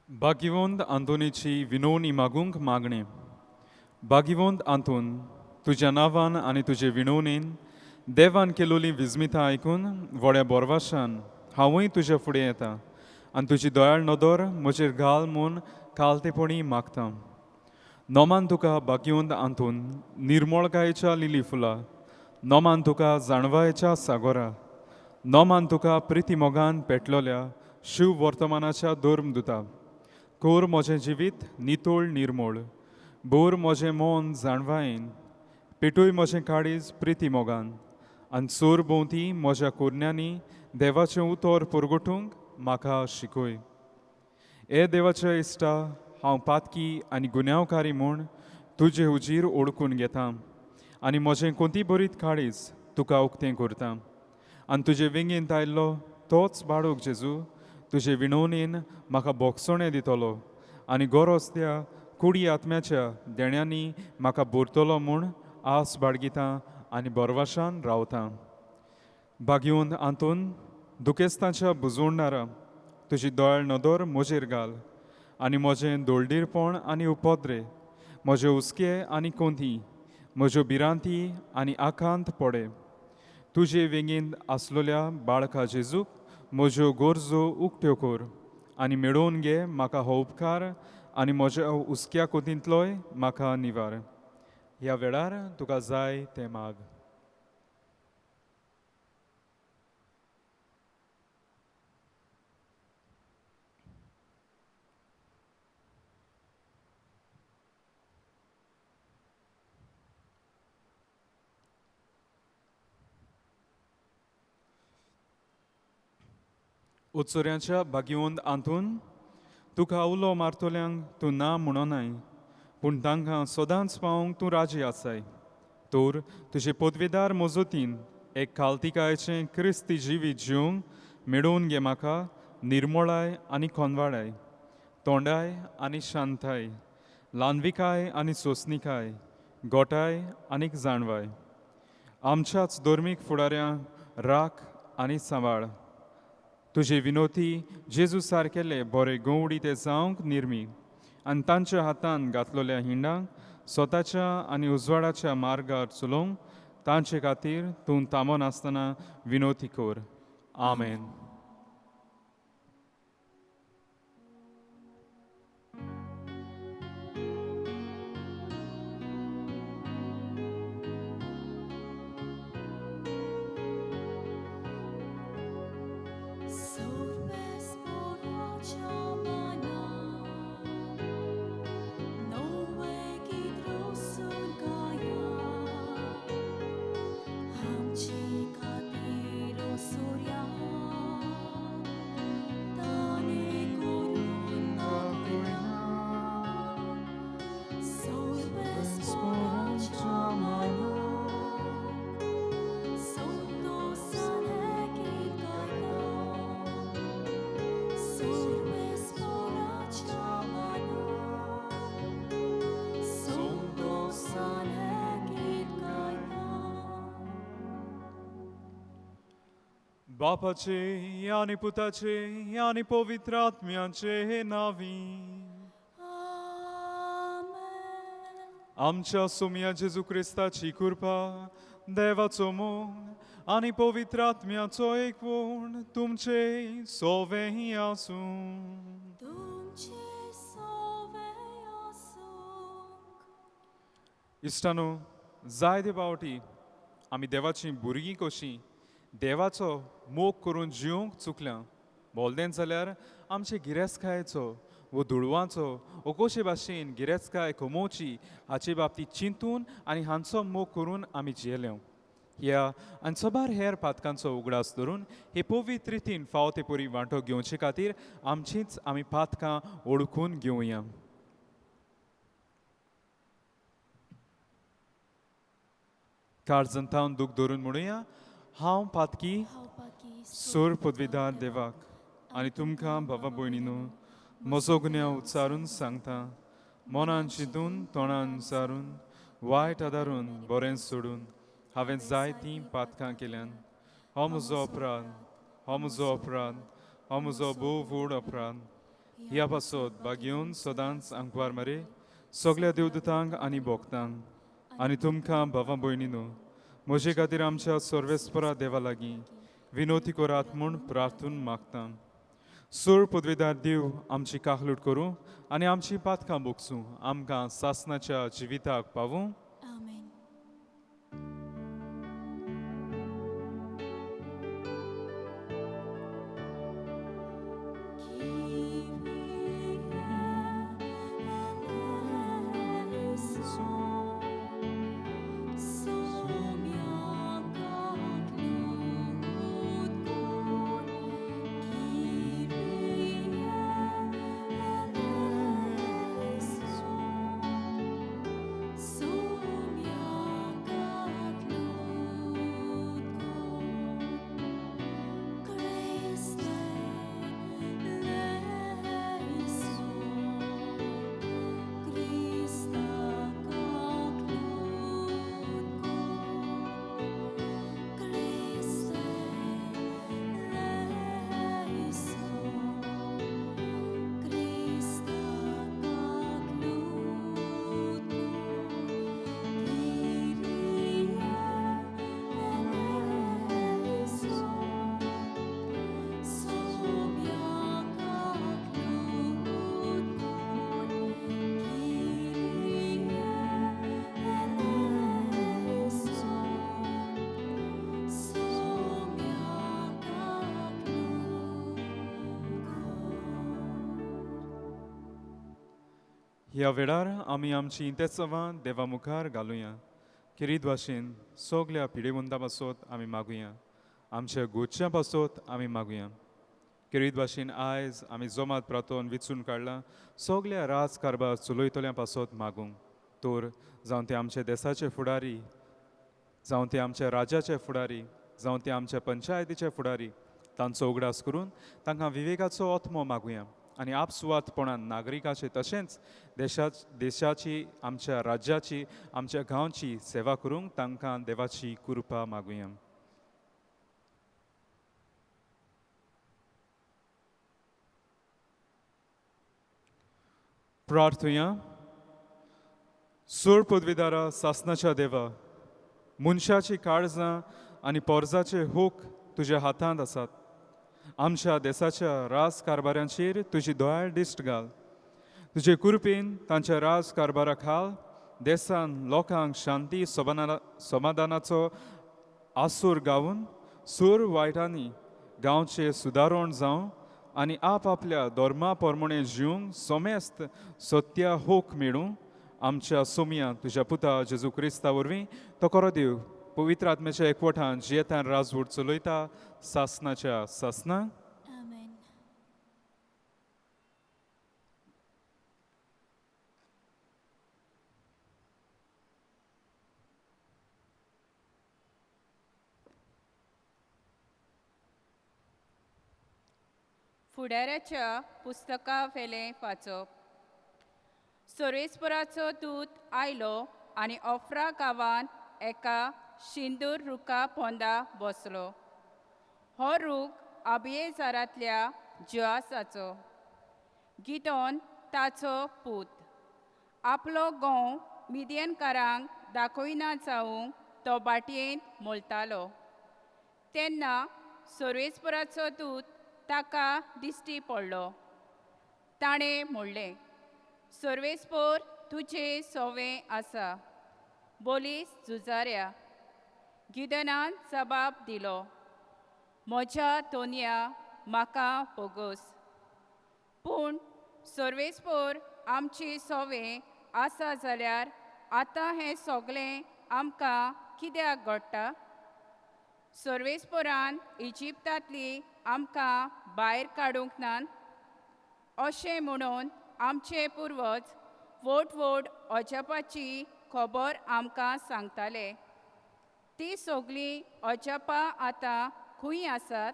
भाग्यवंत आंतोनीची विनवणी मागूंक मागणे. भाग्यवंत आंतून तुज्या नांवान आनी तुजे विनवणेन देवान केलोली विजमितां आयकून व्हड्या बोरवाशान हांवूय तुज्या फुडें येता आनी तुजी दोयाळ नदर म्हजेर घाल म्हूण कालतेपणी मागता. नोमान तुका भाग्यवंत आंतून निर्मळकायेच्या लिली फुलां, नोमान तुका जाणवायेच्या सागोरा, नोमान तुका प्रिती मोगान पेटलोल्या शिव वर्तमानाच्या दोर्म दुता. कोर म्हजें जिवीत नितोळ निर्मळ, बोर म्हजें मोन जाणवायेन, पेटूय म्हजें काळीज प्रिती मोगान, आनी चोर भोंवती म्हज्या कोरण्यांनी देवाचें उतर पुरगटूंक म्हाका शिकय. हे देवाच्या इश्टा हांव पातकी आनी गुन्यांवकारी म्हूण तुजे उजीर ओळखून घेतां आनी म्हजें कोंती बरीत काळीज तुका उक्तें करतां. आनी तुजे विंगेंत आयिल्लो तोच बाळूक जेजू तुजे विणवणेन म्हाका बोगसोणें दितलो आनी गरज त्या कुडी आत्म्याच्या देण्यांनी म्हाका भरतलो म्हूण आस बाळगितां आनी बोरवाशान रावतां. भाग्यवंत आंतून दुखेस्तांच्या बुजवणारा तुजी दोयाळ नदर म्हजेर घाल आनी म्हजें दोळडीरपण आनी उपद्रे, म्हजे हुस्के आनी कोंती, म्हज्यो भिरांती आनी आकांत पडे. तुजे वेंगेंत आसलोल्या बाळका जेजूक म्हज्यो गरजो उक्त्यो कर आनी मेळोवन घे म्हाका हो उपकार आनी म्हज्या हुस्क्या कोंतींतलोय म्हाका निवार. ह्या वेळार तुका जाय तें माग. उत्सुऱ्याच्या भाग्यवंत आंतून तुका उलो मारतल्यांक तूं ना म्हणोनाय, पूण तांकां सदांच पावोवंक तूं राजी आसाय. तर तुजे पदवेदार मजतीन एक खालतिकायेचें क्रिस्ती जिवीत जिवंक मेळोवन घे म्हाका निर्मळाय आनी खोनवाडाय, तोंडाय आनी शांताय, ल्हानविकाय आनी सोंसणिकाय, गोठाय आनी जाणवाय. आमच्याच धर्मीक फुडाऱ्यांक राख आनी सांबाळ. तुजे विनोती जेजू सारकेले बरे गवडी ते जावंक निर्मी आनी तांच्या हातान घातलेल्या हिंडांक स्वताच्या आनी उजवाडाच्या मार्गार चलोवंक तांचे खातीर तूं थांबो नासतना विनोती कर. आमेन. बापाचे आनी पुताचे आनी पवित्र आत्म्याचे नावी. आमच्या सोम्या जेजू क्रिस्ताची कृपा, देवाचो मोग आनी पवित्र आत्म्याचो एकवण तुमचे सोवेही आसूं. इश्टानो, जायते फावटी आमी देवाची भुरगीं कशीं देवाचो मोग करून जिवंक चुकल्या. बोलदें जाल्यार आमचे गिरेस्तकायेचो वो दुडवांचो वो कशे भाशेन गिरेस्तकाय कमोवची हाचे बाबतींत चिंतून आनी हांचो मोग करून आमी जियेले. ह्या आनी सोबार हेर पातकांचो उगडास धरून हे पवित्र रितीन फाव ते परी वांटो घेवचे खातीर आमचींच आमी पातकां ओळखून घेवया. काळजंतावन दूख धरून म्हणुया, हांव पातकी सोर पदवीदार देवाक आनी तुमकां भावा भयणीनो म्हजो गुन्यांव उच्चारून सांगता. मनान चिंतून तोंडान विचारून वायट आदारून बरें सोडून हांवें जायतीं पातकां केल्यान. हो म्हजो अपराध, हो म्हजो अपराध, हो म्हजो भोव व्हड अपराध. ह्या पासत बागेवन सदांच आंकवार मरे सगळ्या देवदूतांक आनी भोगतांक आनी तुमकां भावां भयणीनो म्हजे खातीर आमच्या सर्वेस्परा देवा लागीं विनोती करात म्हूण प्रार्थून मागतां. सूर पदवीदार देव आमची काखलूट करूं आनी आमची पातकां बोगसूं आमकां सासणाच्या जिविताक पावूं. आमेन. ह्या वेळार आमी आमची इंतेत्सवां देवा मुखार घालुया. किरीत भाशेन सगल्या पिडेवंता पासत आमी मागुया. आमच्या गोडच्या पासत आमी मागुया. किरीत भाशेन आयज आमी जमात प्रातोन विचून काडला सगल्या राजकारबार चलयतल्या पासत मागूंक. तर जावं ते आमचे देशाचे फुडारी, जावं ते आमच्या राज्याचे फुडारी, जावं ते आमच्या पंचायतीचे फुडारी, तांचो उगडास करून तांकां विवेकाचो आत्मो मागुया आनी आपसुवातपणान नागरिकाचे तशेंच देशाची आमच्या राज्याची आमच्या गांवची सेवा करूंक तांकां देवाची कृपा मागुया. प्रार्थुया. सूर पदवीदारा सासणाच्या देवा, मनशाची काळजां आनी पोरजाचे हूक तुज्या हातांत आसात. आमच्या देशाच्या राजकारबारांचेर तुजी दोळ्यार दिश्ट घाल. तुजे कृपेन तांच्या राजकारबारा खाल देशान लोकांक शांती समाधानाचो आसूर गावून सूर वायटांनी गांवचे सुदारण जावं आनी आपल्या धर्मा प्रमाणे जिवंक सोमेस्त सत्या हूक मेळूं आमच्या सोमया तुज्या पुता जेजू क्रिस्ता वरवीं तो करो देव पवित्र आत्म्याच्या एकवटान जियेतान राजवट चलयता सासणाच्या सासना. आमेन. फुडाऱ्याच्या पुस्तका वेलें वाचप. सोरेस्पराचो दूत आयलो आनी ऑफ्रा गांवांत एका शिंदूर रुखा पोंदा बसलो. हो रूख अबियेजारांतल्या जोआसाचो. गिदोन ताचो पूत. आपलो घोव मिदियनकारांक दाखयना जावंक तो बाटयेंत मोलतालो. तेन्ना सोरेस्पराचो दूत ताका दिश्टी पडलो. ताणें म्हणलें, सोर्वेस्पोर तुजें सोवें आसा, बोलीस झुजाऱ्या. गिदोनान जबाब दिलो, म्हज्या तोनया म्हाका बोगोस. पूण सोर्वेस्पोर आमची सोवें आसा जाल्यार आतां हें सगळें आमकां कित्याक घडटा? सोर्वेस्पोरान इजिप्तांतली आमकां भायर काडूंक नान? अशें म्हणून आमचे पुर्वज व्हड अजापाची खबर आमकां सांगताले. ती सगळीं अजापां आतां खंय आसात?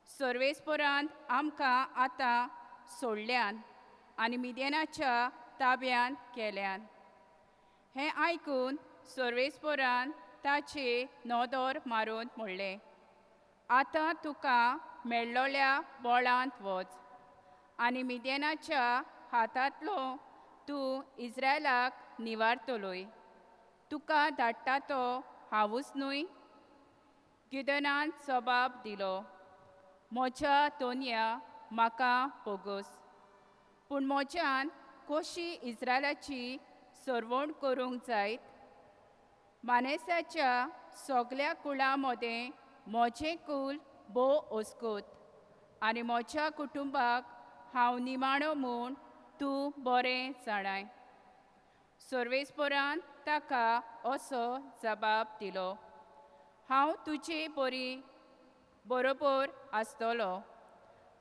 सोर्वेस्पोरान आमकां आतां सोडल्यान आनी मिदियनाच्या ताब्यान केल्यान. हें आयकून सोर्वेस्पोरान ताचे नोदोर मारून म्हणलें, आतां तुका मेळ्ळोल्या बोळांत वच आनी मिद्यानाच्या हातांतलो तूं इस्रायलाक निवारतलोय. तुका धाडटा तो हांवूच न्हय? गिदोनान जबाब दिलो, म्हज्या तोनया म्हाका बोगोस. पूण म्हज्यान कशी इस्रायलाची सरवण करूंक जायत? मानेसाच्या सगळ्या कुळां मदें म्हजें कुल भोव ओस्कोत, आनी म्हज्या कुटुंबाक हांव निमाणो म्हूण तूं बरें जाणाय. सर्वेस्परान ताका असो जबाब दिलो, हांव तुजे बरोबर आसतलो,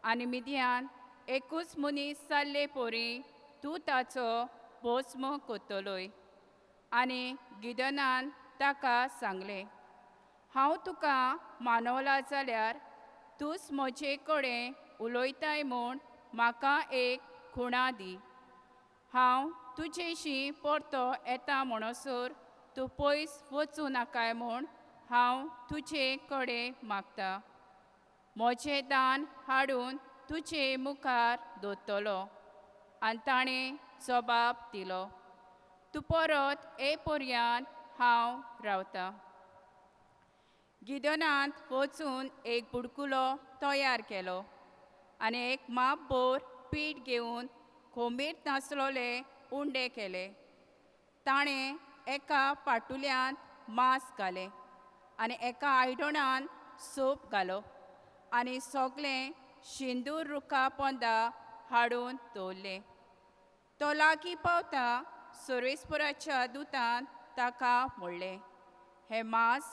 आनी मिद्यान एकूच मनीस जाल्ले परी तूं ताचो भस्म कोत्तलोय. आनी गिदोनान ताका सांगलें, हांव तुका मानवला जाल्यार तूंच म्हजे कडेन उलयताय म्हूण म्हाका एक खुणा दी. हांव तुजेशी परतो येता म्हणसर तूं पयस वचूं नाकाय म्हूण हांव तुजे कडेन मागतां. म्हजें दान हाडून तुजे मुखार दवरतलो. आनी ताणें जबाब दिलो, तूं परत येपर्यंत हांव रावतां. गिदोनान वचून एक बुडकुलो तयार केलो आनी एक मापभर पीठ घेवन खोमीर नासलोले उंडे केले. ताणें एका पाटुल्यांत मांस घालें आनी एका आयदनान सूप घालो आनी सगळें शेंदूर रुखा पोंदा हाडून दवरलें. तो लागीं पावता सर्वेस्पराच्या दुतान ताका म्हणलें, हें मांस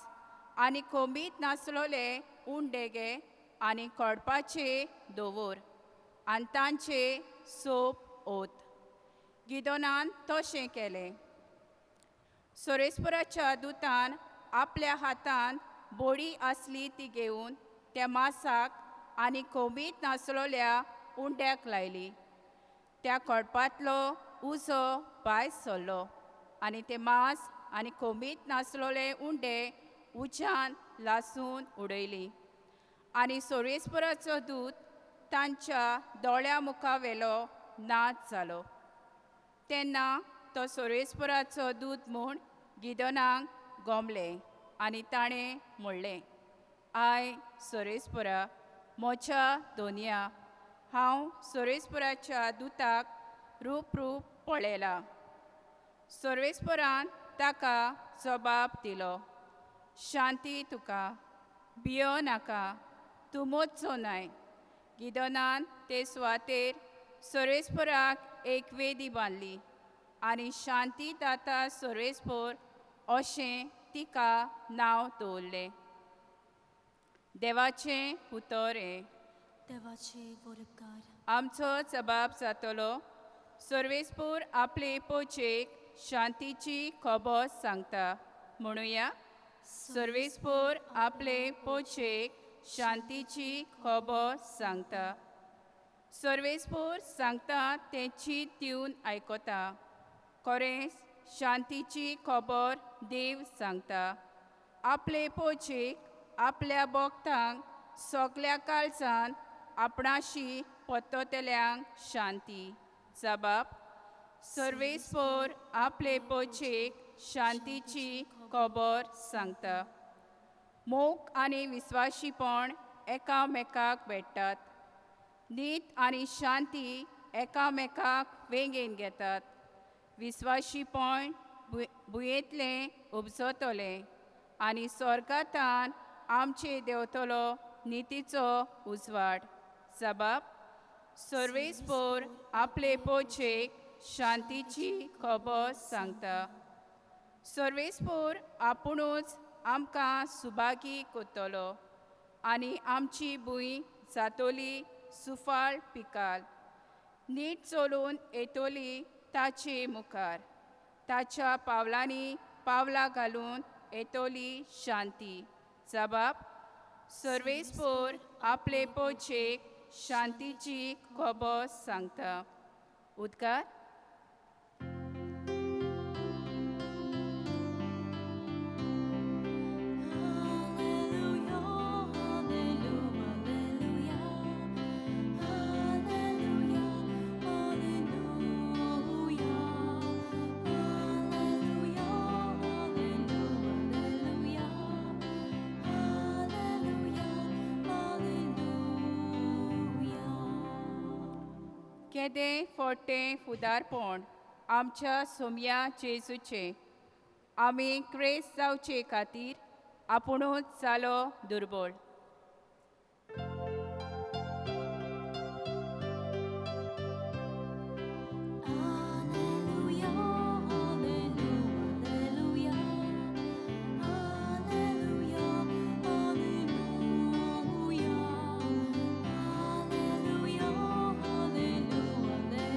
आनी खोमीर नासलोले उंडे घे आनी कडपाचेर दवर आनी तांचें सूप ओत. गिदोनान तशें केलें. सर्वेस्पराच्या दुतान आपल्या हातान बोडी आसली ती घेवन त्या मांसाक आनी खोमीर नासलोल्या उंड्याक लायली. त्या कडपांतलो उजो भायर सरलो आनी ते मांस आनी खोमीर नासलोले उंडे उज्यान लासून उडयली. आनी सर्वेस्पराचो दूत तांच्या दोळ्या मुखावेलो नाच जालो. तेन्ना तो सर्वेस्पराचो दूत म्हूण गिदोनाक गोमलें आनी ताणें म्हणलें, आय सर्वेस्परा, म्हज्या दोनया, हांव सर्वेस्पराच्या दुताक रूप पळयलां. सर्वेस्परान ताका जबाब दिलो, शांती तुका, भियो नाका, तूं मोदचो न्हय. गिदोनान ते सुवातेर सर्वेस्पराक एक वेदी बांदली आनी शांती दाता सर्वेस्पर अशें तिका नांव दवरलें. देवाचें उतर हें. देवाचे बरोबकार. आमचो जबाब जातलो, सर्वेस्पर आपले पोचेक शांतीची खबर सांगता. म्हणुया, सर्वेस्पर आपले पोचेक शांतीची खबर सांगता. सर्वेस्पर सांगता तें चीत दिवन आयकता. खरेंच शांतीची खबर देव सांगता. आपले पोचेक आपल्या भक्तांक सगळ्या काळजान आपणाशी पत्तोतेल्यांक शांती. जबाब, सर्वेस्पर आपले पोचेक शांतीची खबर सांगता. मोग आनी विस्वाशीपण एकामेकाक भेटतात. न्हीद आनी शांती एकामेकाक वेंगेन घेतात. विस्वाशीपण भुंयेंतलें उपजतलें आनी स्वर्गांतान आमचे देंवतलो नितीचो उजवाड. जबाब, सर्वेस्पर आपले पोचेक शांतीची खबर सांगता. सर्वेस्पर आपुणूच आमकां सुभागी कोत्तलो आनी आमची भूंय जातोली सुफाळ पिकाल. नीट चलून येतोली ताचे मुखार. ताच्या पावलांनी पावलां घालून येतोली शांती. जबाब, सर्वेस्पर आपले पोचेक शांतीची खबर सांगता. उद्गार. Hallelujah, hallelujah, hallelujah, hallelujah. केदें फोडटें फुदारपण आमच्या सोम्या जेजूचे आमी क्रेस्त जावचे खातीर आपुणूच जालो दुर्बळ. Alleluia, Alleluia, Alleluia, Alleluia, Alleluia, Alleluia,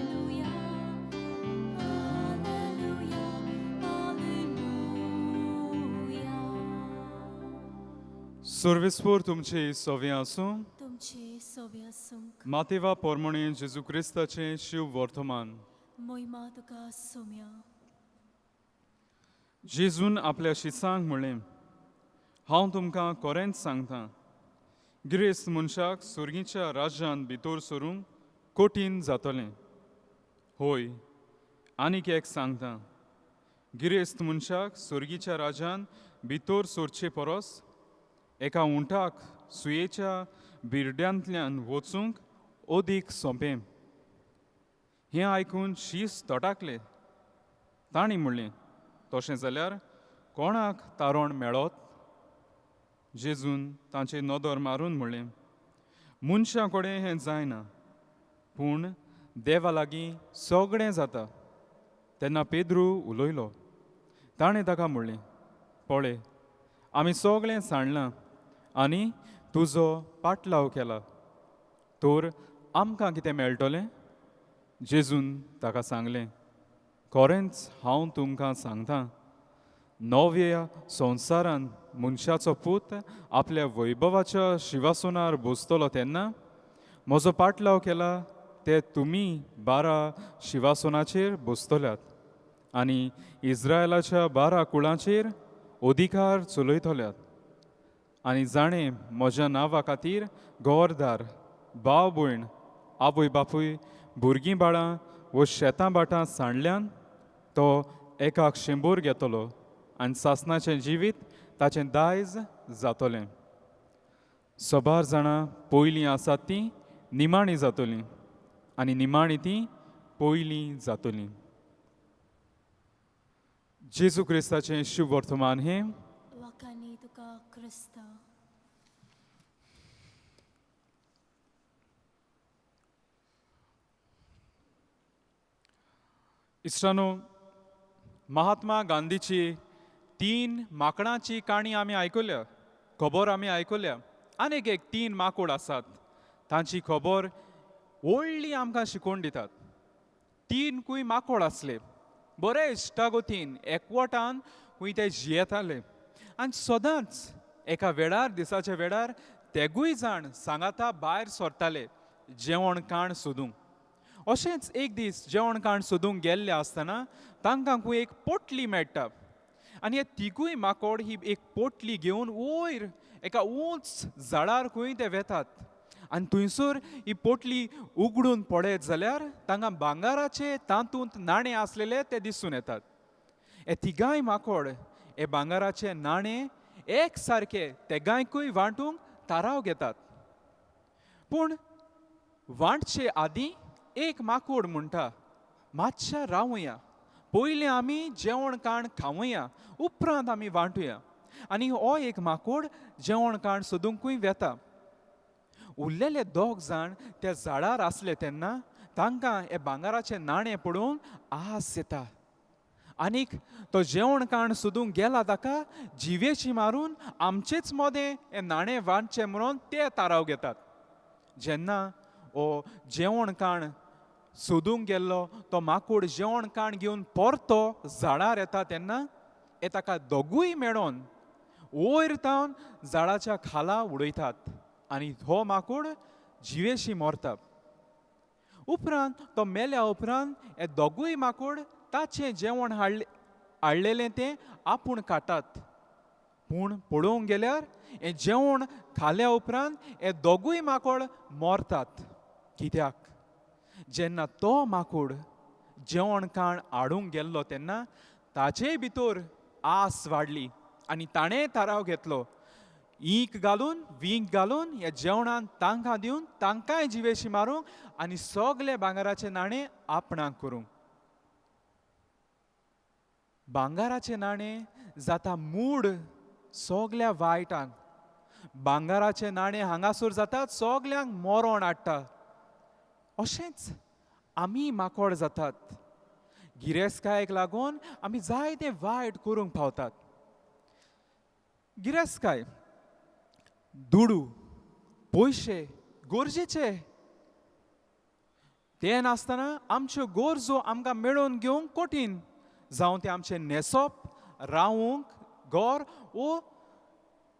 Alleluia. सर्वेस्पोर तुमचे सवे आसूं. तुमचे सोबे आसूंक मातेवा पोरमोणे जेजू क्रिस्ताचे शिव वर्तमान. मोहिमा तुका सोम्या. जेजून आपल्या शिसांक म्हणलें, हांव तुमकां खरेंच सांगतां, गिरेस्त मनशाक सुर्गीच्या राज्यांत भितर सरूंक कठीण जातलें. होय, आनीक एक सांगतां, गिरेस्त मनशाक सुर्गीच्या राज्यांत भितर सरचे परस एका उंटाक सुयेच्या बिरड्यांतल्यान वचूंक ओदीक सोंपें. हें आयकून शीस तटाकले. तांणी म्हणलें, तशें जाल्यार कोणाक तारण मेळत? जेजून तांचे नदर मारून म्हणलें, मनशा कडेन हें जायना, पूण देवा लागीं सगळें जाता. तेन्ना पेद्रू उलयलो. ताणें ताका म्हणलें, पळय, आमी सगळें सांडलां आनी तुजो पाटलाव केला, तर आमकां कितें मेळटलें? जेजून ताका सांगलें, खरेंच हांव तुमकां सांगतां, नव्या संवसारांत मनशाचो पूत आपल्या वैभवाच्या शिवासनार बसतलो तेन्ना म्हजो पाटलाव केला ते तुमी 12 शिवासनाचेर बसतल्यात आनी इस्रायलाच्या 12 कुळांचेर अधिकार चलयतल्यात. आनी जाणें म्हज्या नांवा खातीर घरदार, भाव भयण, आवय बापूय, भुरगीं बाळां व शेतां बाटां सांडल्यान तो एकाक 100 घेतलो आनी सासणाचें जिवीत ताचें दायज जातलें. 100 जाणां पयलीं आसात तीं निमाणीं जातलीं आनी निमाणीं तीं पयलीं जातलीं. जेजू क्रिस्ताचें शुभ वर्तमान हें. वाखाणी तुका क्रिस्त. इश्टानो, महात्मा गांधीची 3 माकडांची काणी आमी आयकल्या, खबर आमी आयकल्या. आनीक एक 3 माकोड आसात, तांची खबर व्हडली आमकां शिकोवन दितात. 3 माकोड आसले, बरे इश्टागोतीन एकवटान खूंय ते जियेताले आनी सदांच एका वेळार दिसाच्या वेळार तेगूय जाण सांगाता भायर सरताले जेवण खाण सोदूंक. अशेंच एक दीस जेवण खाण सोदूंक गेल्ले आसतना तांकां खूंय एक पोटली मेळटा आनी हे 3 माकोड ही एक पोटली घेवन वयर एका उंच झाडार खूंय ते वेतात आनी थंयसर ही पोटली उगडून पडयत जाल्यार तांकां भांगाराचे तातूंत नाणे आसलेले ते दिसून येतात. हे 3 माकोड हे भांगाराचे नाणे एक सारके तेगांयकूय वांटूंक थाराव घेतात. पूण वांटचे आदीं एक माकोड म्हणटा, मातशें रावुया, पयलीं आमी जेवण खाण खावुया, उपरांत आमी वांटुया. आनी हो एक माकोड जेवण खाण सोदूंकूय वेता. उरलेले 2 जाण त्या झाडार आसले तेन्ना तांकां हे भांगाराचे नाणे पळोवन आस येता. आनीक तो जेवण खाण सोदूंक गेला ताका जिवेची मारून आमचेच मोदें हे नाणें वांटचे म्हणून ते थाराव घेतात. जेन्ना हो जेवण खाण सोदूंक गेल्लो तो माकोड जेवण खाण घेवन परतो झाडार येता तेन्ना हे ताका दोगूय मेळोन वयर तावन झाडाच्या खाला उडयतात आनी हो माकोड जिवेशी मरता. उपरांत तो मेल्या उपरांत हे दोगूय माकोड ताचें जेवण हाडलेलें तें आपूण खातात. पूण पळोवंक गेल्यार हें जेवण खाल्या उपरांत हे दोगूय माकोड मरतात. कित्याक? जेन्ना तो माकोड जेवण खाण हाडूंक गेल्लो तेन्ना ताचे भितर आस वाडली आनी ताणें थाराव घेतलो, ईंक घालून वींक घालून ह्या जेवणान तांकां दिवन तांकांय जिवेशी मारूंक आनी सगळे भांगाराचे नाणे आपणाक करूंक. भांगाराचे नाणे जाता मूड सगल्या वायटांक. भांगाराचे नाणे हांगासर जातात सगल्यांक मरण हाडटा. अशेंच आमी माकोड जातात. गिरेस्तकायेक लागून आमी जायते वायट करूंक पावतात. गिरेस्तकाय, दुडू, पयशे गरजेचे. ते नासतना आमच्यो गरजो आमकां मेळोवन घेवंक कठीण. जावं ते आमचें न्हेसप, रावूंक घर वो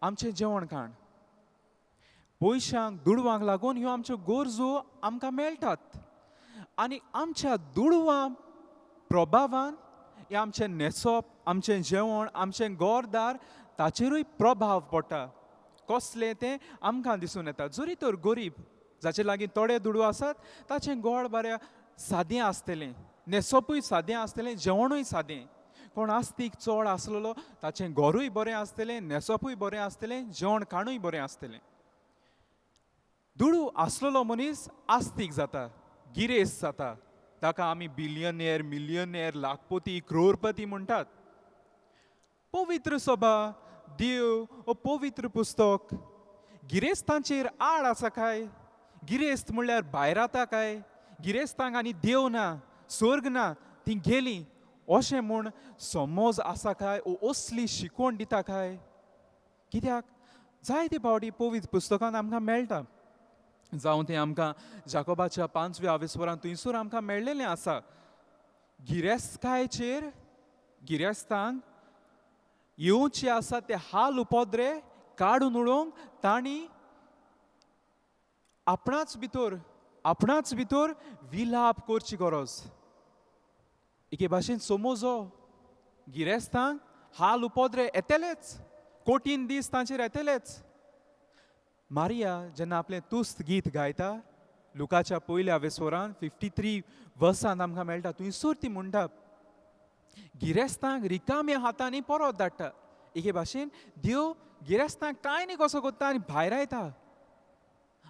आमचें जेवण खाण. पयशांक दुडवांक लागून ह्यो आमच्यो गरजो आमकां मेळटात. आनी आमच्या दुडवां प्रभावान हें आमचें न्हेसप, आमचें जेवण, आमचें घरदार ताचेरूय प्रभाव पडटा. कसलें तें आमकां दिसून येता. जरी तर गरीब जाचे लागीं थोडे दुडू आसात ताचें घर बरें सादें आसतलें, न्हेसपूय सादें आसतलें, जेवणूय सादें. कोण आस्तीक चड आसलेलो ताचें घरूय बरें आसतलें, न्हेसपूय बरें आसतलें, जेवण खाणूय बरें आसतलें. दुडू आसलेलो मनीस आस्तीक जाता, गिरेस्त जाता. ताका आमी बिलियनेर, मिलियनेर, लाखपती, क्रोरपती म्हणटात. पवित्र सभा, देव वो पवित्र पुस्तक गिरेस्तांचेर आड आसा काय? गिरेस्त म्हणल्यार भायर आता काय? गिरेस्तांक आनी देव ना, स्वर्ग ना, ती गेली अशें म्हूण समज आसा काय? वो असली शिकवण दिता काय? कित्याक जायते फावटी पवित्र पुस्तकांत आमकां मेळटा. जावं तें आमकां जाकोबाच्या 5व्या आविस्वरांत थंयसर आमकां मेळ्ळेलें आसा. गिरेस्तकायेचेर गिरेस्तांक येवचे आसा ते हाल उपद्रे काडून उडोवंक तांणी आपणाच भितर विलाप करची गरज. एके भाशेन समजो गिरेस्तांक हाल उपद्रे येतलेच, कठीण दीस तांचेर येतलेच. मारिया जेन्ना आपलें तुस्त गीत गायता लुकाच्या 1व्या आविस्वरांत 53 वर्सांत आमकां मेळटा, थंयसर ती म्हणटा गिरेस्तांक रिकाम्या हातांनी परत धाडटा. एके भाशेन देव गिरेस्तांक कांय न्ही कसो करता आनी भायर येता.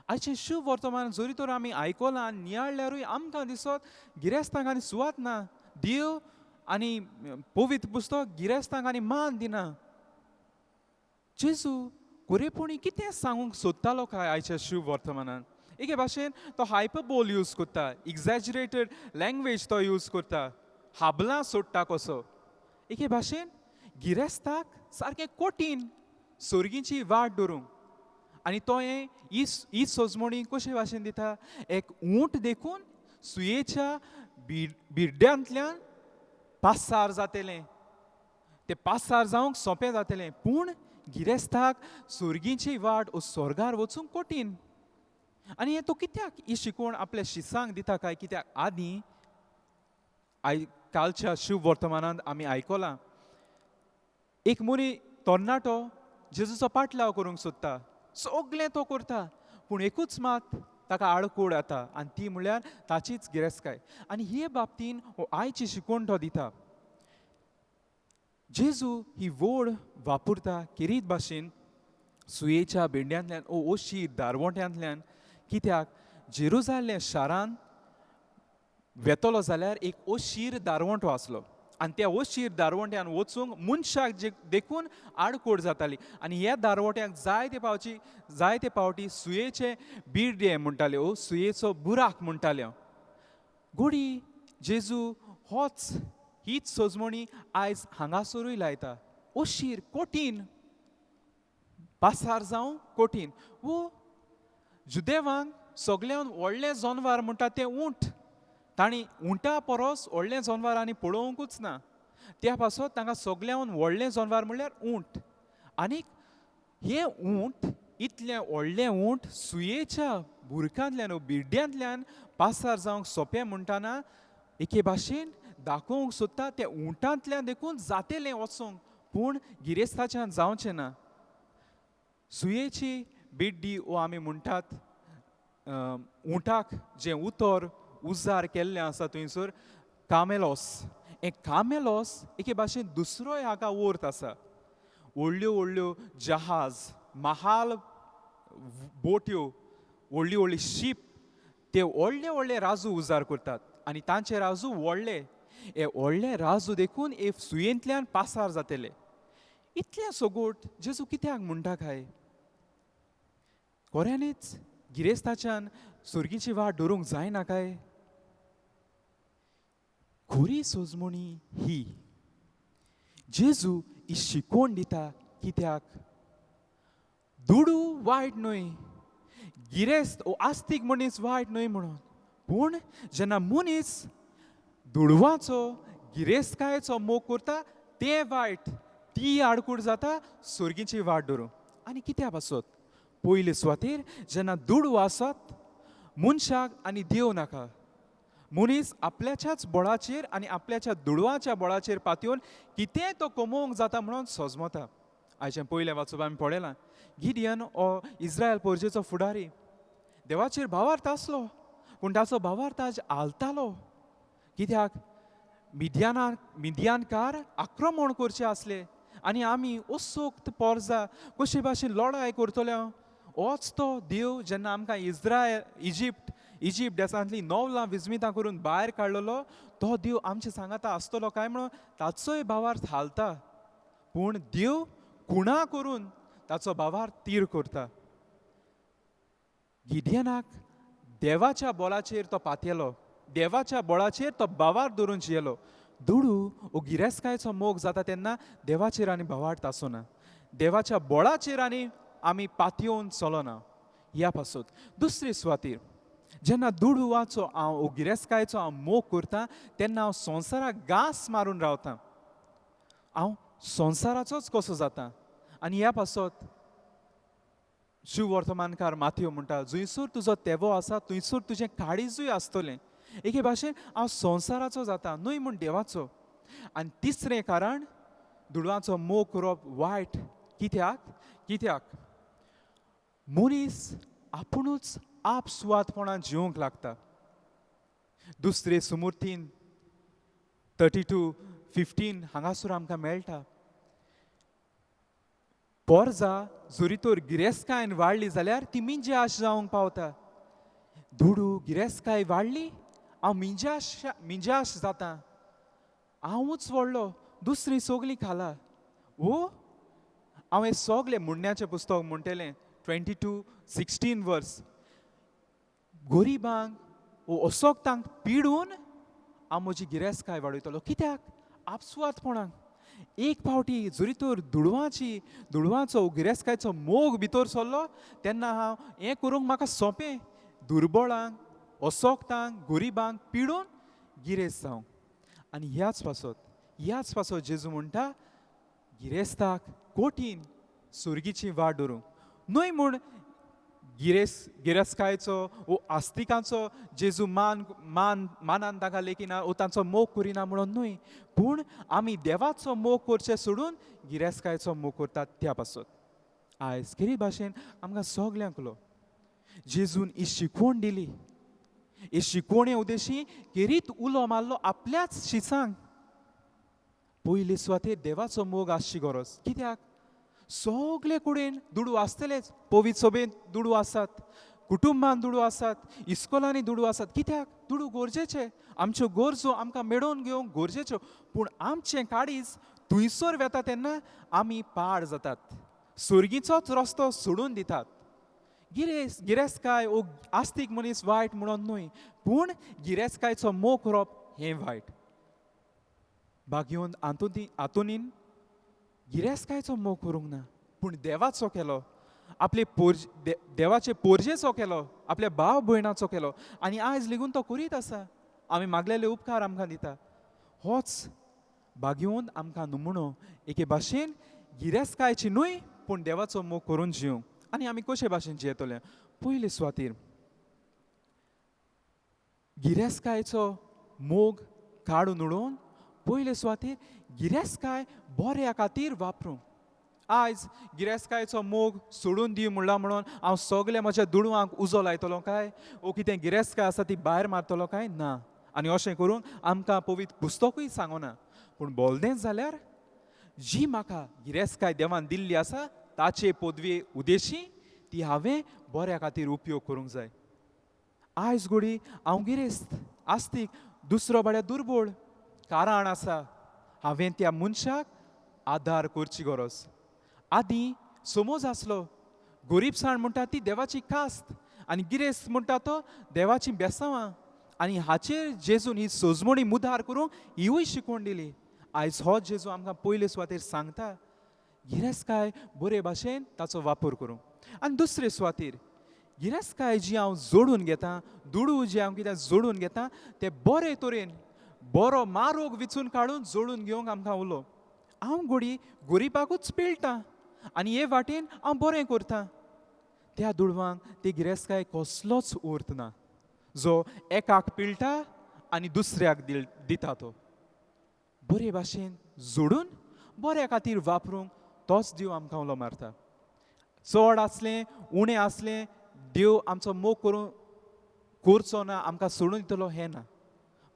आयचें शुभ वर्तमान जरी तर आमी आयकलां आनी नियाळल्यारूय आमकां दिसत गिरेस्तांक आनी सुवात ना. देव आनी पवित्र पुस्तक गिरेस्तांक आनी मान दिना. जेजू खरेपणी कितें सांगूंक सोदतालो काय आयच्या शुभ वर्तमानान? एके भाशेन तो हायपरबोल यूज करता, एक्झॅजरेटेड लँग्वेज तो यूज करता, हाबलां सोडटा कसो. एके भाशेन गिरेस्ताक सारकें कठीण सर्गीची वाट धरूंक. आनी तो ही सोजमणी कशे भाशेन दिता? एक ऊंट देखून सुयेच्या बिड्ड्यांतल्यान पासार जातलें. तें पासार जावंक सोंपें जातलें. पूण गिरेस्ताक सर्गीची वाट वो स्वर्गार वचूंक कठीण. आनी हें तो कित्याक ही शिकवण आपल्या शिसांक दिता काय? कित्याक आदीं कालच्या शुभ वर्तमानांत आमी आयकलां एक मनी तरणाटो जेजूचो पाटलाव करूंक सोदता. सगळें तो करता पूण एकूच मात ताका आडखोड येता आनी ती म्हणल्यार ताचीच गिरेस्तकाय. आनी हे बाबतीन हो आयची शिकवण तो दिता. जेजू ही वोड वापरता किरीत भाशेन सुयेच्या बेंड्यांतल्यान ओ ओशी दारवोट्यांतल्यान. कित्याक जेरुजालेम शारान वेतलो जाल्यार एक ओशीर दारवोटो आसलो आनी त्या ओशीर दारवोट्यान वचूंक मनशाक देखून आडखोड जाताली. आनी ह्या दारवोट्यांक जायते फावटी सुयेचे बिड्डे म्हणटाले ओ सुयेचो बुराक म्हणटाले. घोडी जेजू हीच सोजमणी आयज हांगासरूय लायता. ओशीर कठीण पासार जावं कठीण. वो जुदेवांक सगळ्यान व्हडलें जनवार म्हणटा तें ऊंट. तांणी उंटा परस व्हडलें जनवार आनी पळोवंकूच ना. त्या पासत तांकां सगळ्यान व्हडलें जनवार म्हणल्यार ऊंट. आनीक हें ऊंट इतलें व्हडलें ऊंट सुयेच्या बुरकांतल्यान बिड्ड्यांतल्यान पासार जावंक सोंपें म्हणटाना एके भाशेन दाखोवंक सोदता त्या उंटांतल्यान देखून जातेलें वचोंक. पूण गिरेस्ताच्यान जावचें ना. सुयेची बिड्डी वो आमी म्हणटात उंटाक जें उतर उजार केल्लें आसा थंयसर कामेलोस. हें कामेलोस एके भाशेन दुसरोय हाका अर्थ आसा. व्हडल्यो व्हडल्यो जहाज महाल बोट्यो व्हडली व्हडली शीप ते व्हडले व्हडले राजू उजार करतात आनी तांचे राजू व्हडले हे व्हडले राजू देखून हे सुयेंतल्यान पासार जातले इतल्या सोगोट जेजू कित्याक म्हणटा काय खऱ्यांनीच गिरेस्ताच्यान सुर्गीची वाट धरूंक जायना काय खरी सोजमणी ही जेजू ही शिकोवन दिता कित्याक दुडू वायट न्हय गिरेस्त ओ आस्तीक मनीस वायट न्हय म्हणून पूण जेन्ना मनीस दुडवाचो गिरेस्तकायेचो मोग करता तें वायट ती आडकूड जाता सुर्गीची वाट धरूंक आनी कित्या पासत पयले सुवातेर जेन्ना दुडू आसत मनशाक आनी देव नाका मनीस आपल्याच्याच बळाचेर आनी आपल्याच्या दुडवाच्या बळाचेर पातयेवन कितेंय तो कमोवंक जाता म्हणून सोजमता आयचें पयलें वाचून आमी पळयलां गिडियन हो इस्रायल पोरजेचो फुडारी देवाचेर भावार्थ आसलो पूण ताचो भावार्थ आज आलतालो कित्याक मिद्यानकार आक्रमण करचे आसले आनी आमी ओसोक्त पोरजा कशे भाशेन लढाय करतले होच तो देव जेन्ना आमकां इजिप्ट देसांतली 9 विजमितां करून भायर काडलेलो तो देव आमचे सांगाता आसतलो काय म्हणून ताचोय भावार्थ हालता पूण देव कुणा करून ताचो भावार्थ तीर करता गिडियनाक देवाच्या बोलाचेर तो पातयेलो देवाच्या बळाचेर तो भावार्थ धरून जियेलो दुडू ओ गिरेस्तकायेचो मोग जाता तेन्ना देवाचेर आनी भावार्थ आसना देवाच्या बळाचेर आनी आमी पातयेवन चलना ह्या पासून दुसरे सुवातेर जेन्ना दुडवाचो हांव ओ गिरेस्तकायेचो हांव मोग करता तेन्ना हांव संवसाराक घास मारून रावतां हांव संवसाराचोच कसो जाता आनी ह्या पासत शिव वर्तमानकार माथ्यो म्हणटा जंयसर तुजो तेवो आसा थंयसर तुजें काळीजूय आसतलें एके भाशेन हांव संवसाराचो जाता न्हय म्हूण देवाचो आनी तिसरें कारण दुडवाचो मोग करप वायट कित्याक मनीस आपुणूच आपसुवातपणान जिवंक लागता दुसरे सुमूर्तीन 32:15 हांगासर आमकां मेळटा पोरजा जोरी तर गिरेस्तकायेन वाडली जाल्यार ती मिंजाश जावंक पावता दुडू गिरेस्तकाय वाडली हांव मिंजाश जाता हांवूच व्हडलो दुसरी सोगलीं खाला हांव हें सोगलें म्हणण्याचें पुस्तक म्हणटलें 22:16 वर्स गोरिबांक ओसोगतांक पिडून हांव म्हजी गिरेस्तकाय वाडयतलो कित्याक आपसुवातपणाक एक फावटी जरी तर दुडवाचो गिरेस्तकायचो मोग भितर सरलो तेन्ना हांव हें करूंक म्हाका सोंपें दुर्बळांक ओसोगतांक गोरिबांक पिडून गिरेस्त जावंक आनी ह्याच पासत जेजू म्हणटा गिरेस्ताक कोठीन सुर्गीची वाट धरूंक न्हय म्हूण गिरेस्तकायचो वो आस्तिकांचो जेजू मानान ताका लेखिना वो तांचो मोग करिना म्हणून न्हय पूण आमी देवाचो मोग करचें सोडून गिरेस्तकायचो मोग करतात त्या पासत आयज खरी भाशेन आमकां सगल्यांकलो जेजून ही शिकवण दिली हे शिकवणे उद्देशी केरीत उलो मारलो आपल्याच शिसांक पयले सुवातेर देवाचो मोग आसची गरज कित्याक सगळे कडेन दुडू आसतलेच पवित्र सभेंत दुडू आसात कुटुंबान दुडू आसात इस्कोलांनी दुडू आसात कित्याक दुडू गरजेचे आमच्यो गरजो आमकां मेळोवन घेवंक गरजेच्यो पूण आमचें काळीज थंयसर वेता तेन्ना आमी पाड जातात सुर्गीचोच रस्तो सोडून दितात गिरेस्तकाय ओ आस्तीक मनीस वायट म्हणून न्हय पूण गिरेस्तकायचो मोग करप हें वायट भाग्योन हातून गिरेस्तकायचो मोग करूंक ना पूण देवाचो केलो आपले देवाचे पोरजेचो केलो आपल्या भाव भयणाचो केलो आनी आयज लेगून तो करीत आसा आमी मागलेले उपकार आमकां दिता होच भाग्योन आमकां नमुनो एके भाशेन गिरेस्तकायची न्हय पूण देवाचो मोग करून जिवंक आनी आमी कशे भाशेन जियेतले पयले सुवातेर गिरेस्तकायचो मोग काडून उडोवन पयले सुवातेर गिरेस्तकाय बऱ्या खातीर वापरूंक आयज गिरेस्तकायचो मोग सोडून दी म्हणला म्हणून हांव सगळे म्हज्या दुडवांक उजो लायतलो काय ओ कितें गिरेस्तकाय आसा ती भायर मारतलो काय ना आनी अशें करून आमकां पवित्र पुस्तकूय सांगना पूण बोलदें जाल्यार जी म्हाका गिरेस्तकाय देवान दिल्ली आसा ताचे पदवी उद्देशी ती हांवें बऱ्या खातीर उपयोग करूंक जाय. आयज घोडी हांव गिरेस्त आस्तीक दुसरो बड्या दुर्बळ कारण आसा. हांवें त्या मनशाक आदार करची गरज. आदीं समज आसलो गरीबसाण म्हणटा ती देवाची कास्त आनी गिरेस्त म्हणटा तो देवाची बेसांवां आनी हाचेर जेजून ही सोजमणी मुदार करूंक हिवूय शिकवण दिली. आयज हो जेजू आमकां पयले सुवातेर सांगता गिरेस्तकाय बरे भाशेन ताचो वापर करूं. आनी दुसरे सुवातेर गिरेस्तकाय जी हांव जोडून घेतां दुडू जे हांव कितें जोडून घेतां ते बरे तरेन बरो मारोग विचून काडून जोडून घेवंक आमकां उलो. हांव घोडी गरीबाकूच पिळटां आनी हे वाटेन हांव बरें करतां. त्या दुडवांक ते गिरेस्तकाय कसलोच अर्थ ना जो एकाक पिळटा आनी दुसऱ्याक दिता तो. बरे भाशेन जोडून बऱ्या खातीर वापरूंक तोच देव आमकां उलो मारता. चड आसलें उणें आसलें देव आमचो मोग करूं करचो ना आमकां सोडून दितलो हें ना.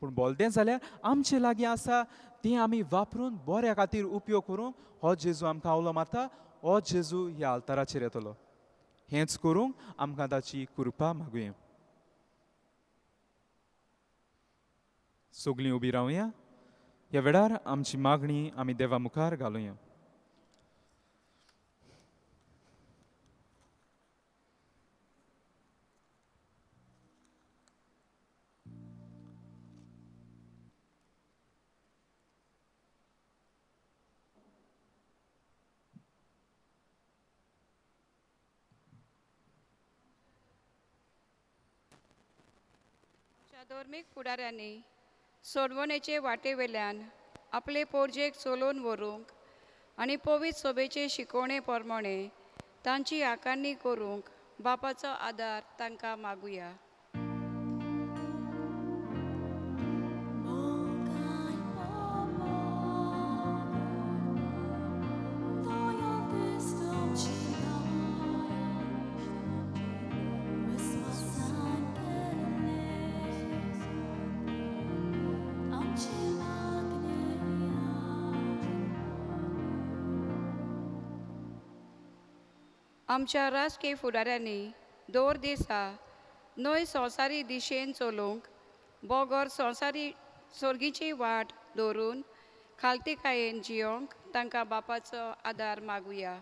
पूण बोलतें जाल्यार आमचे लागीं आसा तें आमी वापरून बऱ्या खातीर उपयोग करूंक हो जेजू आमकां उलो मारता. हो जेजू ह्या आल्ताराचेर येतलो. हेंच करूंक आमकां ताची कृपा मागुया. सगळीं उबी रावया. ह्या वेळार आमची मागणी आमी देवा मुखार घालुया. धर्मीक फुडाऱ्यांनी सोडवणेचे वाटे वेल्यान आपले पोरजेक चलोवन व्हरूंक आनी पवित्र सभेचे शिकवणे प्रमाणे तांची आकारणी करूंक बापाचो आदार तांकां मागुया. आमच्या राजकीय फुडाऱ्यांनी दर दिसा नवी संवसारी दिशेन चलोवंक बोगोर संवसारी सर्गीची वाट दवरून खालतीकायेन जियोंक तांकां बापाचो आदार मागुया.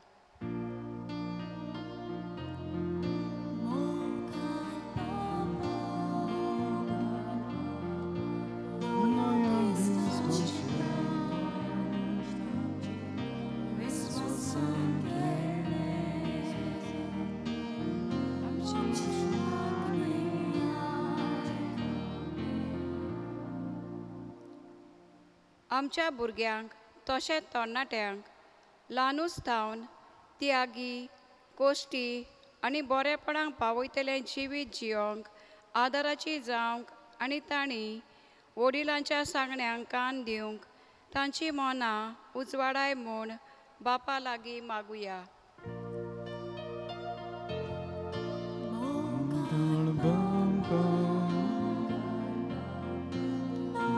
आमच्या भुरग्यांक तशेंच तरणाट्यांक ल्हानूच थावन त्यागी कोश्टी आनी बरेपणाक पावयतलें जिवीत जियोंक आदाराची जावंक आनी तांणी वडिलांच्या सांगण्यांक कान दिवंक तांची मनां उजवाडाय म्हूण बापा लागीं मागुया.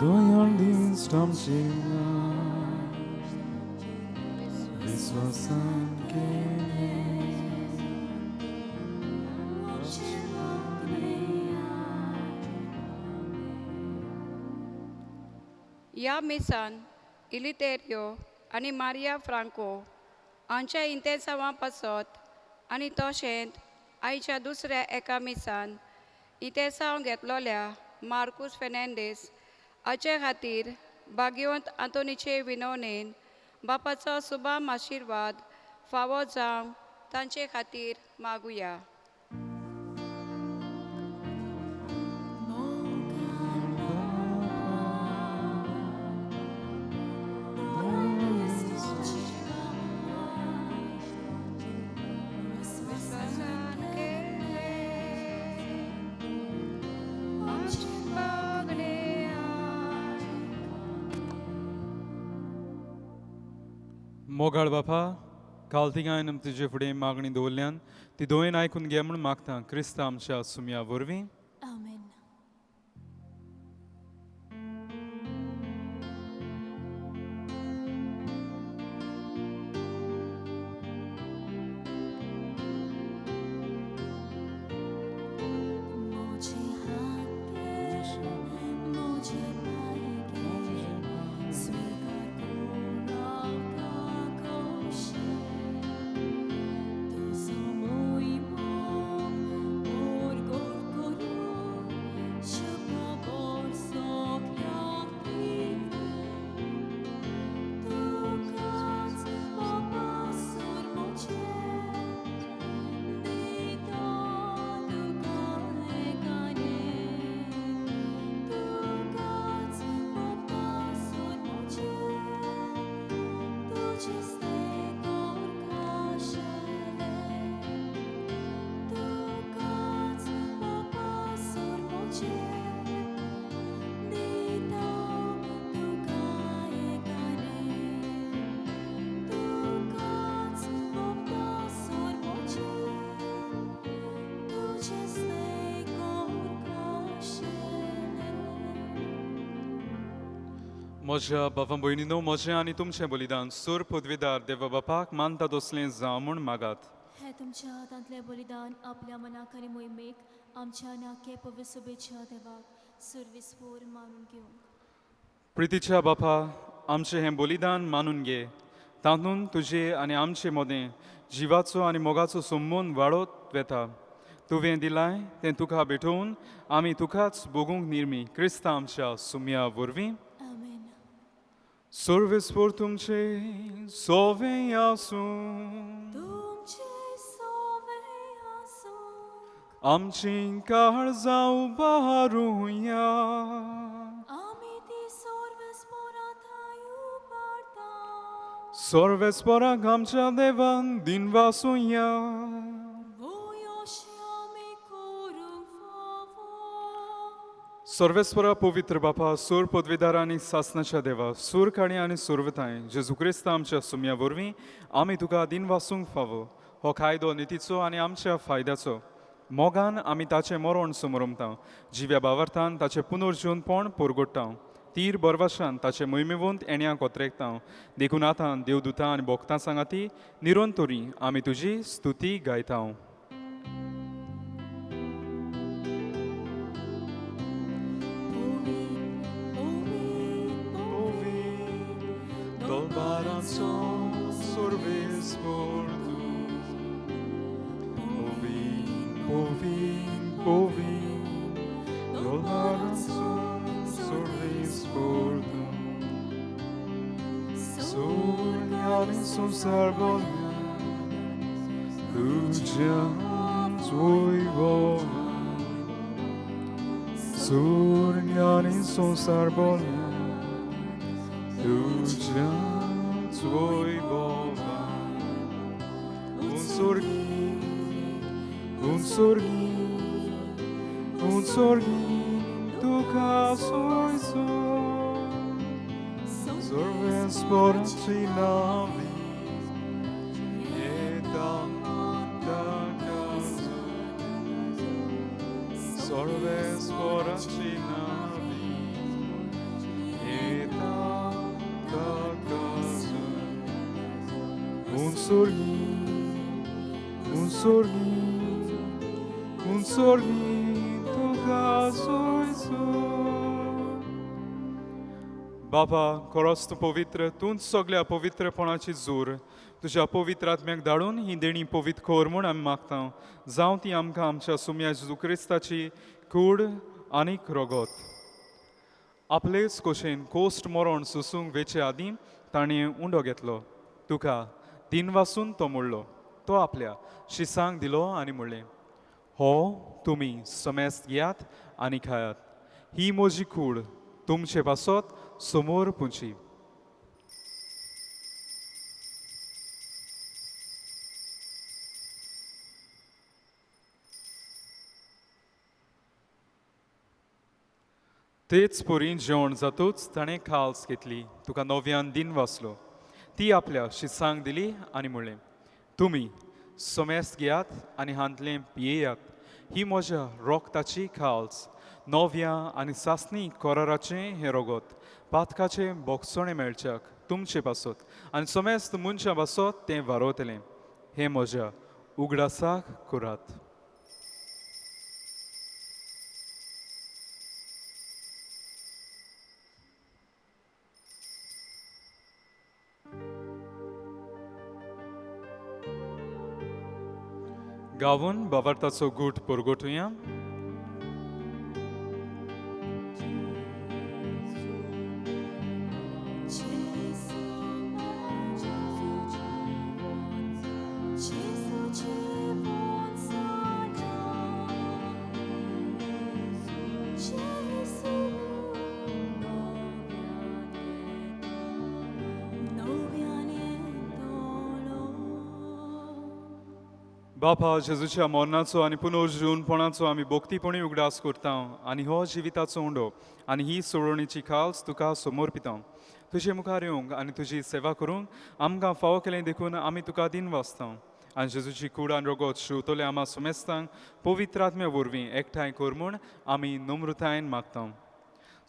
Doyal din stamcina Viswasan kene ह्या मिसान इलितेरियो आनी मारिया फ्रांको हांच्या इंतेसांवां पासत आनी तशेंच आयच्या दुसऱ्या एका मिसान इंतेसांव घेतलोल्या मार्कूस फेर्नांडीस हाचे खातीर भाग्यवंत आंतोनीचे विनवणेन बापाचो सुबाम आशिर्वाद फावो जावं तांचे खातीर मागुया. मोगाळ बापा खालतिकायन तुजे फुडें मागणी दवरल्यान ती दोयेन आयकून घे म्हूण मागता क्रिस्त आमच्या सुमया वरवीं. आमेन. म्हज्या बाबा भयणीनो म्हजें आनी तुमचें बलिदान सूर पदवीदार देवा बापाक मानता तसलें जावं म्हूण मागात. हे तुमच्या हातांतले बलिदान आपल्या मनाखारी मोहिमेक आमच्या नाके पवित्र सभेच्या देवाक सर्विस्पोर मानून घेवंक. प्रितीच्या बापा आमचें हें बलिदान मानून घे. तातूंत तुजें आनी आमचें मोदें जिवाचो आनी मोगाचो संबंद वाडत वेता. तुवें दिलाय तें तुका भेटोवन आमी तुकाच भोगूंक निर्मी क्रिस्ता आमच्या सुम्या वरवीं. आमेन. सर्वेस्पोर तुमचे सोवें आसूं तुमचे सोवे आसूं आमची काळजां उबारूया. आमी ती सर्वेस्पोरांत उबारता. सर्वेस्पोराक आमच्या देवान दिन वासूया. वोयोशी आमी करूंक फावो. सर्वेस्परा पवित्र बापा सूर पदवीदार आनी सासणाच्या देवा सूर काणी आनी सुरवताय जेजू क्रिस्त आमच्या सुम्या वरवीं आमी तुका दिन वासूंक फावो. हो कायदो नितीचो आनी आमच्या फायद्याचो. मोगान आमी ताचें मरण समरमता. जिव्या बावार्थान ताचें पुनर्जीवनपण परगट्टा. तीर बरवाशान ताचे मोहिमेवंत येण्याक कोत्रेकता. देखून आतां देवदूतां आनी भोगतां सांगाती निरंतरी आमी तुजी स्तुती गायता. Dolbaranzo sorvespor tu. Povin, dolbaranzo sorvespor tu. Sorgani son sarbolja, ludzian tvoj vola. Sorgani son sarbolja, ludzian tvoj vola. Un sorgi, tu casoi son. Sorves por navi, e tanta casa. Sorves por navi, e tanta casa. Un sorgi, tu casoi son. बाबा खरोच तूं पवित्र तूंच सगल्या पवित्रपणाची जोर तुज्या पवित्र आत्म्याक धाडून ही देणी पवित्र खोर म्हूण आमी मागता. जावं ती आमकां आमच्या सुम्या जेजू क्रिस्ताची कूड आनीक रोगत. आपलेच कोशेन कोस्ट मरण सुसूंक वेचे आदीं ताणें उंडो घेतलो. तुका दिन वासून तो मोडलो. तो आपल्या शिसांक दिलो आनी म्हणलें, हो तुमी समेस्त घेयात आनी खायात. ही म्हजी कूड तुमचे पासत समोर पुंची. तेच पोरीं जेवण जातूच ताणें खाल्स घेतली. तुका नव्यान दिन वाचलो. ती आपल्या शिसांक दिली आनी म्हणलें, तुमी समेस्त घेयात आनी हांतलें पियेयात. ही म्हज्या रोगताची खाल्स नव्या आनी सासणी कोराराचें हें रोगत पातकाचें बोगसणें मेळच्याक तुमचे पासत आनी समेस्त मनशां पासत तें वारोतलें. हें म्हज्या उगडासाक करात. गावून बावार्थाचो गूट परगोटुया. बापा जेजूच्या मरणाचो आनी पुनर्जीवनपणाचो आमी भोक्तीपणी उगडास करता आनी हो जिविताचो उंडो आनी ही सोडवणीची खाल्स तुका समर्पिता. तुजे मुखार येवंक आनी तुजी सेवा करूंक आमकां फावो केलें देखून आमी तुका दिन वाचता. आनी जेजूची कूड आनी रोगत शिवतले आमा समेस्तांक पवित्र आत्म्या वरवीं एकठांय कर म्हूण आमी नम्रतायेन मागता.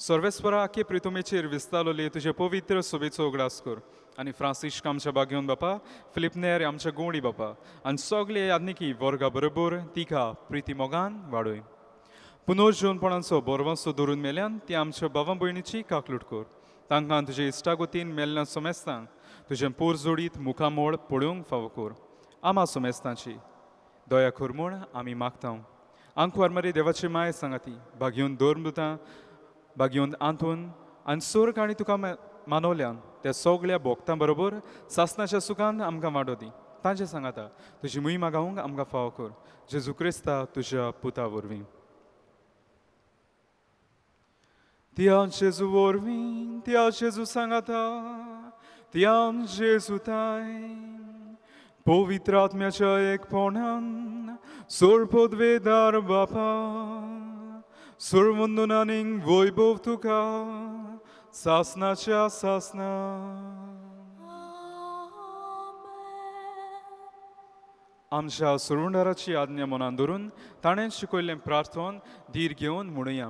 सर्वेस्परा आखे प्रितुमेचेर विस्तारलोली तुजे पवित्र सोबेचो उगडास कर आनी फ्रांसिस्क आमच्या बागेवन बापा फिलिप नेर आमच्या गोंडी बापा आनी सगळे आदनिकी वर्गा बरोबर तिका प्रिती मोगान वाडोय पुनर्जीवनपणाचो बोरवांचो धरून मेल्यान ती आमच्या भावां भयणीची काकलूट कर तांकां तुजे इश्टागोतीन मेलना सोमेस्तांक तुजे पोर जोडीत मुखामोळ पळोवंक फावो कर आमा सोमेस्तांची दया कर म्हूण आमी मागता आंकवार मरे देवाची माय सांगाती भाग्योन दोरमृतां भाग्योन आंतून आनी सोर्ग आनी तुका मानवल्यान त्या सगळ्या भोगतां बरोबर सासनाच्या सुखान आमकां वाडो दी तांचे सांगाता तुजी मुई मागावंक आमकां फावो कर जेजू क्रिस्ता तुज्या पुता वरवीं Tiam Jesu vorvim, tiam Jesu sangata, tiam Jesu taim. Povitratmiacia ekponan, sorpodvedar bapa, surmundunaning voibov tuka, sasnacia sasna. आमच्या सुरुंडाराची आज्ञा मनान धरून ताणें शिकयल्लें प्रार्थन धीर घेवन म्हणुया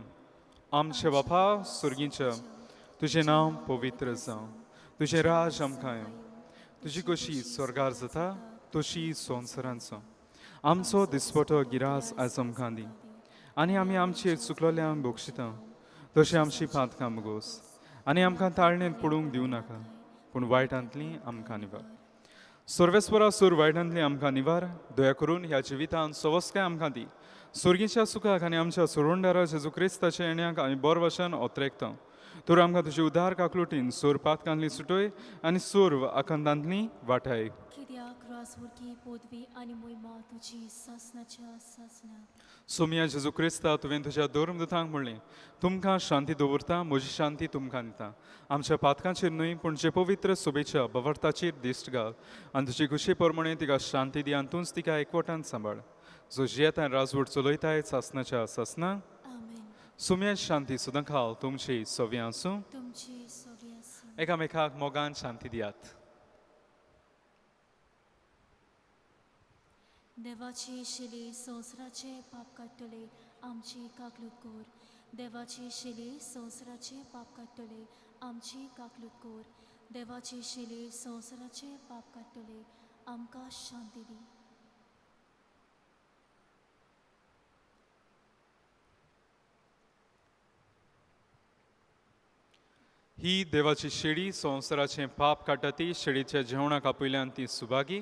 आमचे बापा सुर्गीच्या तुझें नांव पवित्र जावं तुझें राज आमकां येवं तुजी कशी स्वर्गार जाता तशी संवसारांत जावं आमचो दिसपटो गिरास आयज आमकां दी आनी आमी आमचेर चुकलोल्यांक बक्षिता तशें आमची पातकां मुगोस आनी आमकां ताळणेन पडूंक दिवं नाका पूण वायटांतली आमकां निवार सर्वेस्परा सूर वायटांतली आमकां निवार दया करून ह्या जिवितांत सवस्काय आमकां दी सुर्गीच्या सुखाक आनी आमच्या सुरोंडारा जेजू क्रिस्ताच्या येण्याक आमी बरो भाशेन ओतरेकता तर आमकां तुजी उदार काकलुटीन सूर पातकांतली सुटोय आनी सूर आखंडांतली वाटाय कित्याक रासवुरकी पदवी आनी मोहिमा तुजी सासनाच्या सासना सोम्या जेजू क्रिस्ता तुवें तुज्या दोरमदूतांक म्हणलें तुमकां शांती दवरता म्हजी शांती तुमकां दिता आमच्या पातकांचेर न्हय पूण जे पवित्र सोबेच्या बवर्ताचेर दिश्ट घाल आनी तुजी खुशी प्रमाणे तिका शांती दी आनी तूंच तिका एकवटान सांबाळ जो जियेता राजवट चलयताय सासनाच्या सासना आमेन सोम्या शांती सुद्दां खाल तुमची सव्या आसूं तुमची सगळी आसूं एकामेकाक मोगान शांती दियात देवाची शिली संवसाराचे पाप काडटले आमची काकलूत कोर देवाची शिली संवसाराचे पाप काडटले आमची काकलूत कोर देवाची शिली संवसाराचे पाप काडटले आमकां शांती दी ही देवाची शेळी संवसाराचें पाप काडटा ती शेळीच्या जेवणाक आपयल्यान ती सुभागी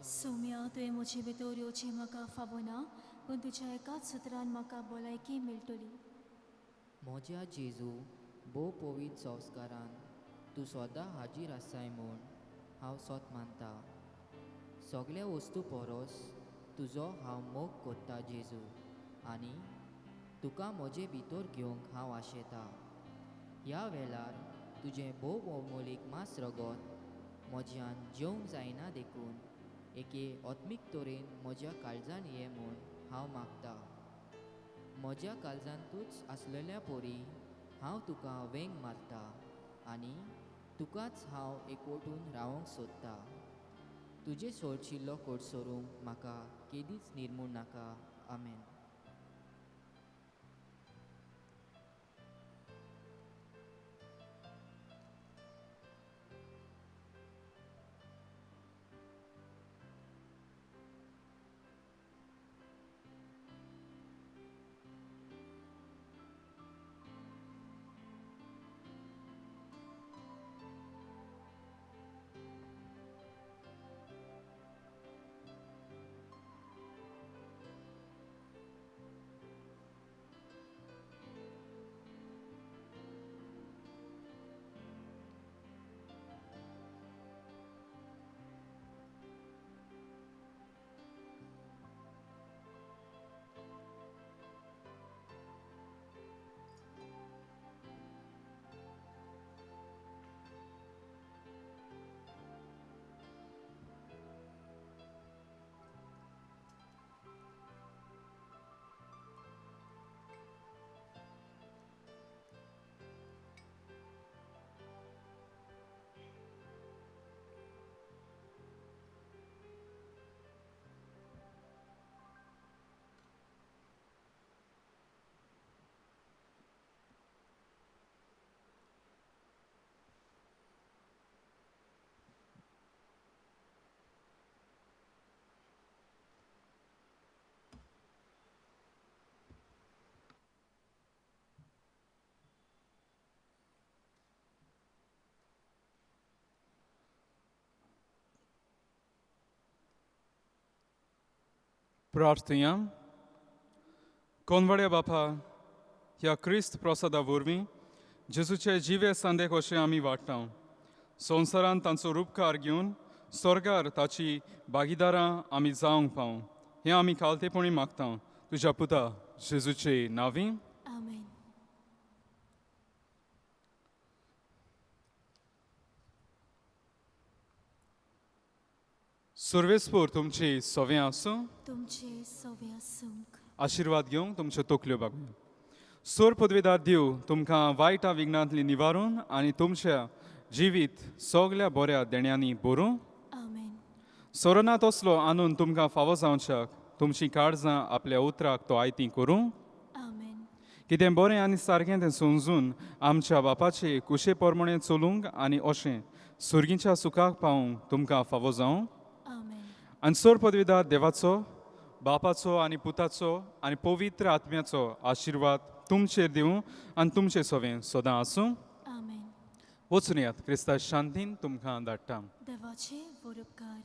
सौम्या तुवें म्हजे भितर येवचें म्हाका फावो ना पूण तुज्या एकाच सुत्रान म्हाका भलायकी मेळटली म्हज्या जेजू भोव पवित्र संस्कारान तूं सदां हाजीर आसाय म्हूण हांव सोत मानता सगळ्या वस्तू परस तुजो हांव मोग कोत्ता जेजू आनी तुका म्हजे भितर घेवंक हांव आशेता ह्या वेळार तुजें भोव भौमोलीक मास रगत म्हज्यान जेवंक जायना देखून एके आत्मीक तरेन म्हज्या काळजान ये म्हूण हांव मागतां म्हज्या काळजांतूच आसलेल्या पोरी हांव तुका वेंग मारता आनी तुकाच हांव एकवटून रावंक सोदतां तुजे सोडशिल्लो कोट सोरूंक म्हाका केदीच निर्मूण नाका आमेन प्रार्थया कोनवड्या बापा ह्या क्रिस्त प्रसादा वरवीं जेजूचे जिवे सांदे कशें आमी वाडटा संवसारान तांचो रूपकार घेवन स्वर्गार ताची भागीदारां आमी जावंक पावूं हें आमी खालतेपणी मागता तुज्या पुता जेजूचे नांवी आमेन. सर्वेस्पोर तुमची सवें आसूं तुमचे सवे आसूंक आशिर्वाद घेवंक तुमच्यो तकल्यो बागूया सोर पदवेदार देव तुमकां वायटा विघ्नांतली निवारून आनी तुमच्या जिवीत सगल्या बऱ्या देण्यांनी भरूं आमेन. सोरनात असलो आनंद तुमकां फावो जावच्याक तुमची काळजां आपल्या उतराक तो आयती करूं आमेन. कितें बरें आनी सारकें तें समजून आमच्या बापाचे कुशे प्रमाणें चलूंक आनी अशें सुर्गीच्या सुखाक पावूंक तुमकां फावो जावं आमेन. आनी सोर पदवीदार देवाचो बापाचो आनी पुताचो आनी पवित्र आत्म्याचो आशिर्वाद तुमचेर दिवं आनी तुमचें सवें सदां आसूं आमेन. वचून येयात क्रिस्ता शांतीन तुमकां धाडटा देवाचे वरपकार